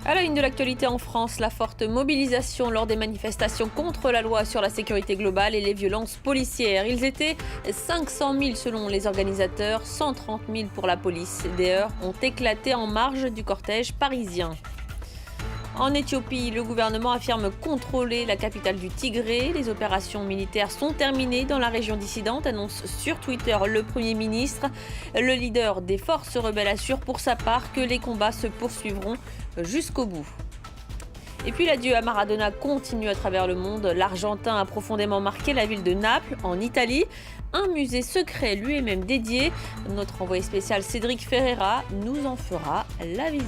À la une de l'actualité en France, la forte mobilisation lors des manifestations contre la loi sur la sécurité globale et les violences policières. Ils étaient 500 000 selon les organisateurs, 130 000 pour la police. Des heurts ont éclaté en marge du cortège parisien. En Éthiopie, le gouvernement affirme contrôler la capitale du Tigré. Les opérations militaires sont terminées dans la région dissidente, annonce sur Twitter le Premier ministre. Le leader des forces rebelles assure pour sa part que les combats se poursuivront jusqu'au bout. Et puis l'adieu à Maradona continue à travers le monde. L'Argentin a profondément marqué la ville de Naples, en Italie. Un musée secret lui-même dédié. Notre envoyé spécial Cédric Ferreira nous en fera la visite.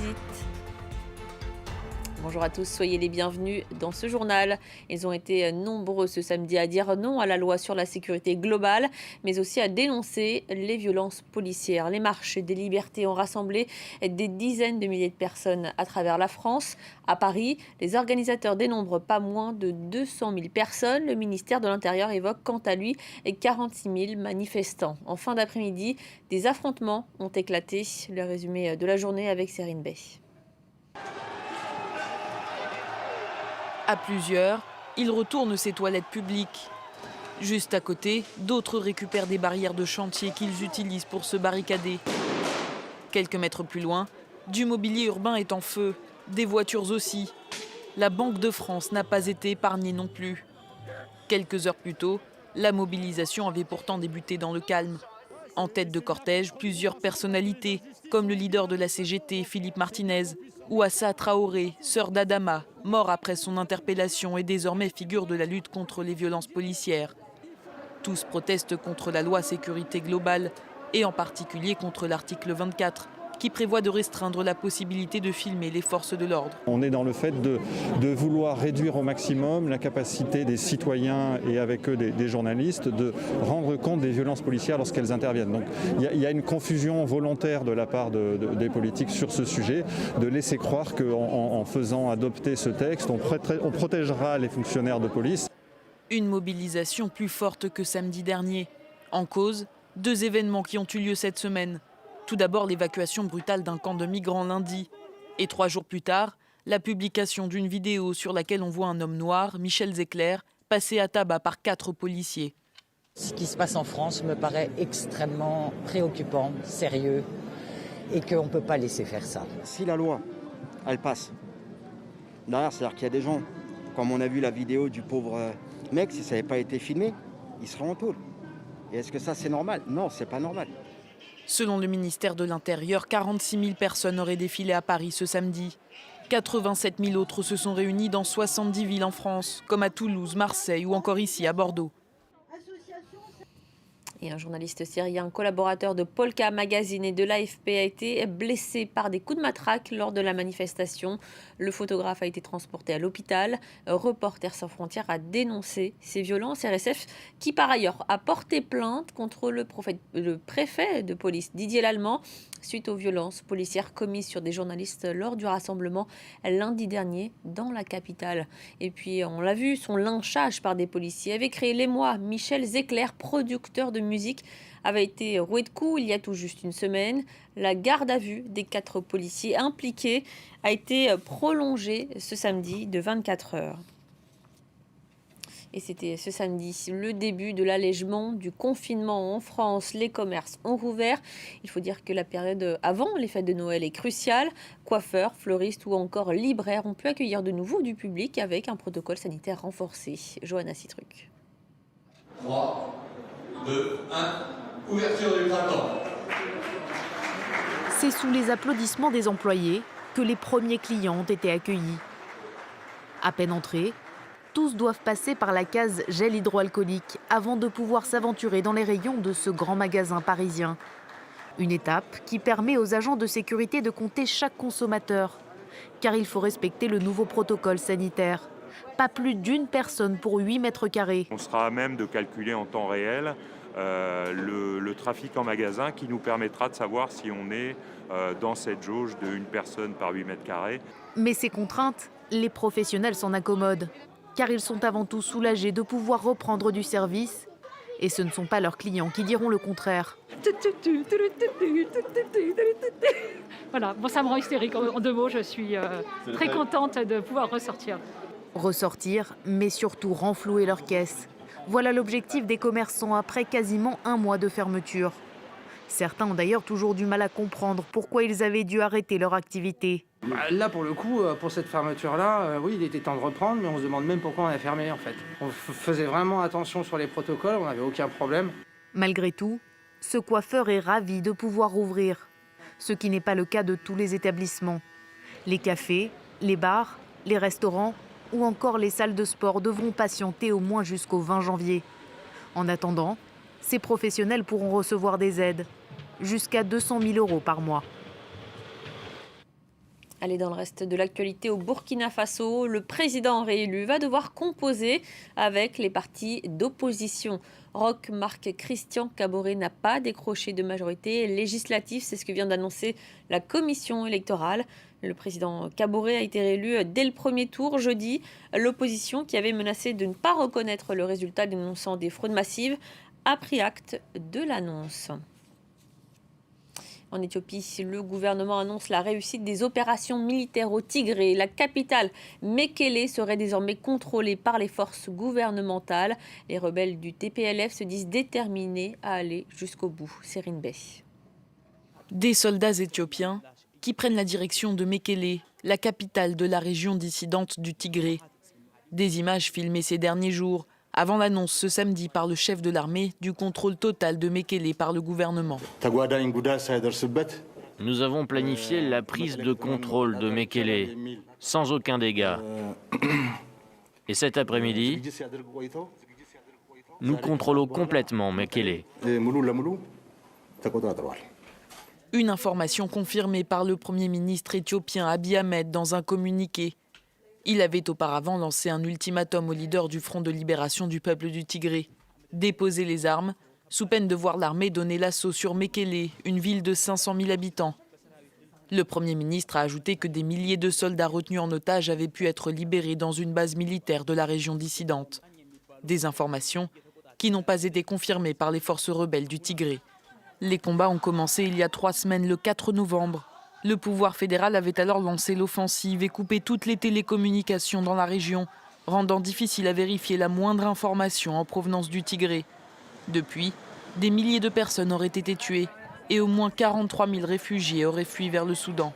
Bonjour à tous, soyez les bienvenus dans ce journal. Ils ont été nombreux ce samedi à dire non à la loi sur la sécurité globale, mais aussi à dénoncer les violences policières. Les marches des libertés ont rassemblé des dizaines de milliers de personnes à travers la France. À Paris, les organisateurs dénombrent pas moins de 200 000 personnes. Le ministère de l'Intérieur évoque quant à lui 46 000 manifestants. En fin d'après-midi, des affrontements ont éclaté. Le résumé de la journée avec Serine Bey. À plusieurs, il retourne ses toilettes publiques. Juste à côté, d'autres récupèrent des barrières de chantier qu'ils utilisent pour se barricader. Quelques mètres plus loin, du mobilier urbain est en feu, des voitures aussi. La Banque de France n'a pas été épargnée non plus. Quelques heures plus tôt, la mobilisation avait pourtant débuté dans le calme. En tête de cortège, plusieurs personnalités, comme le leader de la CGT, Philippe Martinez, ou Assa Traoré, sœur d'Adama, mort après son interpellation et désormais figure de la lutte contre les violences policières. Tous protestent contre la loi sécurité globale et en particulier contre l'article 24 qui prévoit de restreindre la possibilité de filmer les forces de l'ordre. On est dans le fait de vouloir réduire au maximum la capacité des citoyens et avec eux des journalistes de rendre compte des violences policières lorsqu'elles interviennent. Donc il y a une confusion volontaire de la part des politiques sur ce sujet, de laisser croire qu'en faisant adopter ce texte, on protégera les fonctionnaires de police. Une mobilisation plus forte que samedi dernier. En cause, 2 événements qui ont eu lieu cette semaine. Tout d'abord, l'évacuation brutale d'un camp de migrants lundi. Et 3 jours plus tard, la publication d'une vidéo sur laquelle on voit un homme noir, Michel Zecler, passé à tabac par 4 policiers. Ce qui se passe en France me paraît extrêmement préoccupant, sérieux, et qu'on ne peut pas laisser faire ça. Si la loi, elle passe, derrière, c'est-à-dire qu'il y a des gens, comme on a vu la vidéo du pauvre mec, si ça n'avait pas été filmé, il serait en tôle. Et est-ce que ça, c'est normal? Non, c'est pas normal. Selon le ministère de l'Intérieur, 46 000 personnes auraient défilé à Paris ce samedi. 87 000 autres se sont réunis dans 70 villes en France, comme à Toulouse, Marseille ou encore ici à Bordeaux. Et un journaliste syrien, collaborateur de Polka Magazine et de l'AFP, a été blessé par des coups de matraque lors de la manifestation. Le photographe a été transporté à l'hôpital. Reporters sans frontières a dénoncé ces violences. RSF, qui par ailleurs a porté plainte contre le préfet de police Didier Lallemand suite aux violences policières commises sur des journalistes lors du rassemblement lundi dernier dans la capitale. Et puis, on l'a vu, son lynchage par des policiers avait créé l'émoi. Michel Zecler, producteur de musique, avait été roué de coups il y a tout juste une semaine. La garde à vue des 4 policiers impliqués a été prolongée ce samedi de 24 heures. Et c'était ce samedi le début de l'allègement du confinement en France. Les commerces ont rouvert. Il faut dire que la période avant les fêtes de Noël est cruciale. Coiffeurs, fleuristes ou encore libraires ont pu accueillir de nouveau du public avec un protocole sanitaire renforcé. Johanna Citruc. 3, 2, 1, ouverture du printemps. C'est sous les applaudissements des employés que les premiers clients ont été accueillis. À peine entrés, tous doivent passer par la case gel hydroalcoolique avant de pouvoir s'aventurer dans les rayons de ce grand magasin parisien. Une étape qui permet aux agents de sécurité de compter chaque consommateur, car il faut respecter le nouveau protocole sanitaire. Pas plus d'1 personne pour 8 mètres carrés. On sera à même de calculer en temps réel le trafic en magasin qui nous permettra de savoir si on est dans cette jauge de 1 personne par 8 mètres carrés. Mais ces contraintes, les professionnels s'en accommodent, car ils sont avant tout soulagés de pouvoir reprendre du service Et ce ne sont pas leurs clients qui diront le contraire. Voilà, bon, ça me rend hystérique. En 2 mots, je suis très contente de pouvoir ressortir. Ressortir, mais surtout renflouer leurs caisses. Voilà l'objectif des commerçants après quasiment 1 mois de fermeture. Certains ont d'ailleurs toujours du mal à comprendre pourquoi ils avaient dû arrêter leur activité. Là, pour le coup, pour cette fermeture-là, oui, il était temps de reprendre, mais on se demande même pourquoi on a fermé, en fait. On faisait vraiment attention sur les protocoles, on n'avait aucun problème. Malgré tout, ce coiffeur est ravi de pouvoir rouvrir, ce qui n'est pas le cas de tous les établissements. Les cafés, les bars, les restaurants ou encore les salles de sport devront patienter au moins jusqu'au 20 janvier. En attendant, ces professionnels pourront recevoir des aides, jusqu'à 200 000 € par mois. Allez, dans le reste de l'actualité, au Burkina Faso, le président réélu va devoir composer avec les partis d'opposition. Roch Marc Christian Kaboré n'a pas décroché de majorité législative, c'est ce que vient d'annoncer la commission électorale. Le président Kaboré a été réélu dès le premier tour jeudi. L'opposition, qui avait menacé de ne pas reconnaître le résultat dénonçant des fraudes massives, a pris acte de l'annonce. En Éthiopie, le gouvernement annonce la réussite des opérations militaires au Tigré. La capitale, Mekele, serait désormais contrôlée par les forces gouvernementales. Les rebelles du TPLF se disent déterminés à aller jusqu'au bout. Serine Bey. Des soldats éthiopiens qui prennent la direction de Mekele, la capitale de la région dissidente du Tigré. Des images filmées ces derniers jours, avant l'annonce ce samedi par le chef de l'armée du contrôle total de Mekele par le gouvernement. Nous avons planifié la prise de contrôle de Mekele, sans aucun dégât. Et cet après-midi, nous contrôlons complètement Mekele. Une information confirmée par le Premier ministre éthiopien Abiy Ahmed dans un communiqué. Il avait auparavant lancé un ultimatum au leader du Front de libération du peuple du Tigré. Déposer les armes, sous peine de voir l'armée donner l'assaut sur Mekele, une ville de 500 000 habitants. Le Premier ministre a ajouté que des milliers de soldats retenus en otage avaient pu être libérés dans une base militaire de la région dissidente. Des informations qui n'ont pas été confirmées par les forces rebelles du Tigré. Les combats ont commencé il y a 3 semaines, le 4 novembre. Le pouvoir fédéral avait alors lancé l'offensive et coupé toutes les télécommunications dans la région, rendant difficile à vérifier la moindre information en provenance du Tigré. Depuis, des milliers de personnes auraient été tuées et au moins 43 000 réfugiés auraient fui vers le Soudan.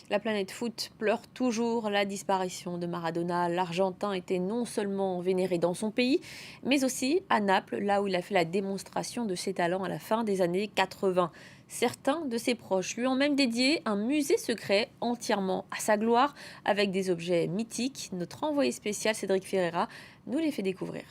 La planète foot pleure toujours la disparition de Maradona. L'Argentin était non seulement vénéré dans son pays, mais aussi à Naples, là où il a fait la démonstration de ses talents à la fin des années 80. Certains de ses proches lui ont même dédié un musée secret entièrement à sa gloire, avec des objets mythiques. Notre envoyé spécial Cédric Ferreira nous les fait découvrir.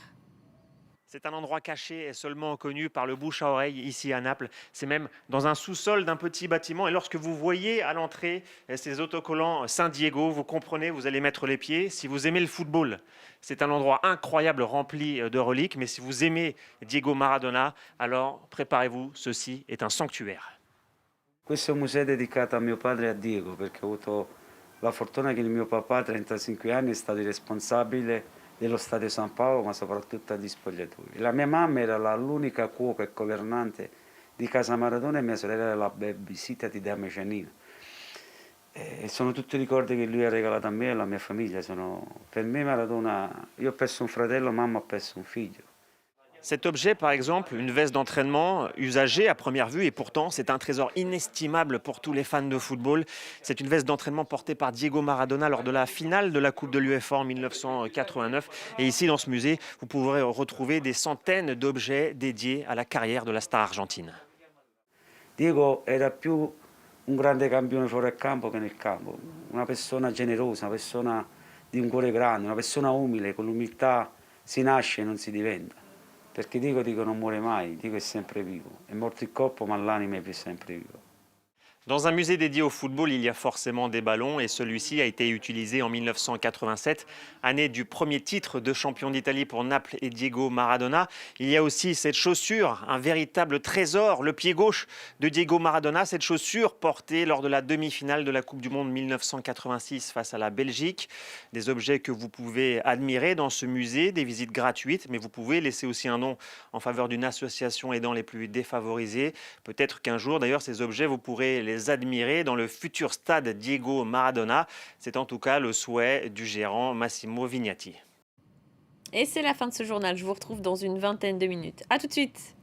C'est un endroit caché et seulement connu par le bouche à oreille ici à Naples. C'est même dans un sous-sol d'un petit bâtiment. Et lorsque vous voyez à l'entrée ces autocollants San Diego, vous comprenez, vous allez mettre les pieds. Si vous aimez le football, c'est un endroit incroyable rempli de reliques. Mais si vous aimez Diego Maradona, alors préparez-vous, ceci est un sanctuaire. Questo è un museo dedicato a mio padre e a Diego, perché ho avuto la fortuna che il mio papà a 35 anni è stato il responsabile dello Stadio San Paolo, ma soprattutto agli spogliatoi. La mia mamma era l'unica cuoca e governante di casa Maradona e mia sorella era la babysitter di Dame Cianina. E sono tutti ricordi che lui ha regalato a me e alla mia famiglia. Per me Maradona, io ho perso un fratello, mamma ha perso un figlio. Cet objet, par exemple, une veste d'entraînement usagée à première vue, et pourtant c'est un trésor inestimable pour tous les fans de football. C'est une veste d'entraînement portée par Diego Maradona lors de la finale de la Coupe de l'UEFA en 1989. Et ici, dans ce musée, vous pourrez retrouver des centaines d'objets dédiés à la carrière de la star argentine. Diego era più un grande campione fuori campo che nel campo. Una persona generosa, una persona di un cuore grande, una persona umile, con l'umiltà si nasce e non si diventa. Perché Diego non muore mai, Diego è sempre vivo. È morto il corpo, ma l'anima è sempre viva. Dans un musée dédié au football, il y a forcément des ballons et celui-ci a été utilisé en 1987, année du premier titre de champion d'Italie pour Naples et Diego Maradona. Il y a aussi cette chaussure, un véritable trésor, le pied gauche de Diego Maradona. Cette chaussure portée lors de la demi-finale de la Coupe du Monde 1986 face à la Belgique. Des objets que vous pouvez admirer dans ce musée, des visites gratuites, mais vous pouvez laisser aussi un nom en faveur d'une association aidant les plus défavorisés. Peut-être qu'un jour, d'ailleurs, ces objets, vous pourrez les admirer dans le futur stade Diego Maradona. C'est en tout cas le souhait du gérant Massimo Vignati. Et c'est la fin de ce journal. Je vous retrouve dans une vingtaine de minutes. À tout de suite.